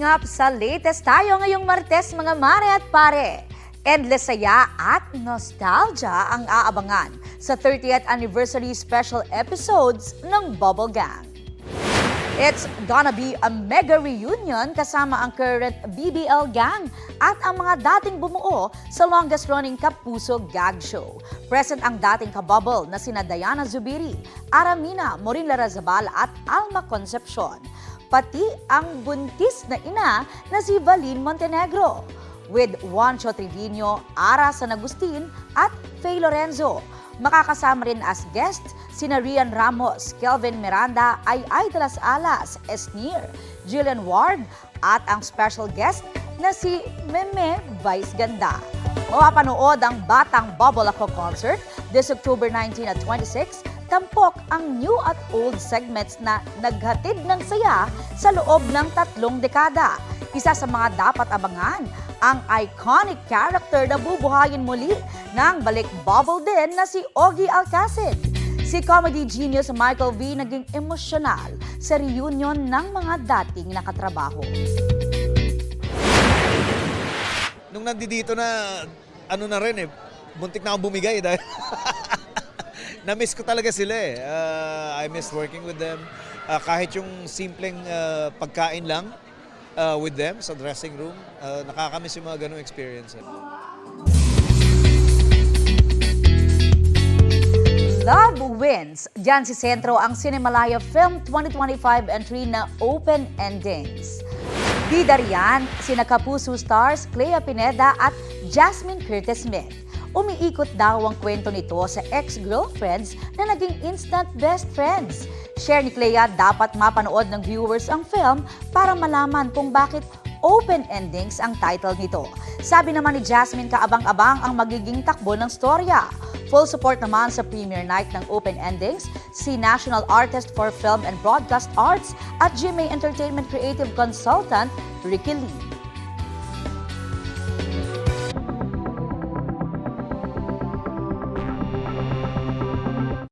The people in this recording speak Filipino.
Catching up sa latest tayo ngayong Martes mga mare at pare. Endless saya at nostalgia ang aabangan sa 30th anniversary special episodes ng Bubble Gang. It's gonna be a mega reunion kasama ang current BBL gang at ang mga dating bumuo sa longest running Kapuso Gag Show. Present ang dating kabubble na sina Diana Zubiri, Aramina Morin Larrazabal at Alma Concepcion. Pati ang buntis na ina na si Valin Montenegro. With Juancho Trevino, Ara San Agustin at Faye Lorenzo. Makakasama rin as guests sina Rian Ramos, Kelvin Miranda, Ay de las Alas, Esnir, Jillian Ward at ang special guest na si Meme Vice Ganda. Mapapanood ang Batang Bubble Ako concert this October 19 at 26. Tampok ang new at old segments na naghatid ng saya sa loob ng 3 dekada. Isa sa mga dapat abangan, ang iconic character na bubuhayin muli ng balik bubble din na si Ogie Alcacid. Si comedy genius Michael V naging emosyonal sa reunion ng mga dating nakatrabaho. Nung nandito na, ano na rin buntik na akong bumigay dahil na-miss ko talaga sila I miss working with them. Kahit yung simpleng pagkain lang with them sa dressing room, nakakamiss yung mga ganong experience. Love Wins. Diyan si sentro ang Cinemalaya Film 2025 entry na Open Endings. Bida riyan, sina Kapuso stars Clea Pineda at Jasmine Curtis Smith. Umiikot daw ang kwento nito sa ex-girlfriends na naging instant best friends. Share ni Clea, dapat mapanood ng viewers ang film para malaman kung bakit Open Endings ang title nito. Sabi naman ni Jasmine, kaabang-abang ang magiging takbo ng storya. Full support naman sa premiere night ng Open Endings si National Artist for Film and Broadcast Arts at GMA Entertainment Creative Consultant Ricky Lee.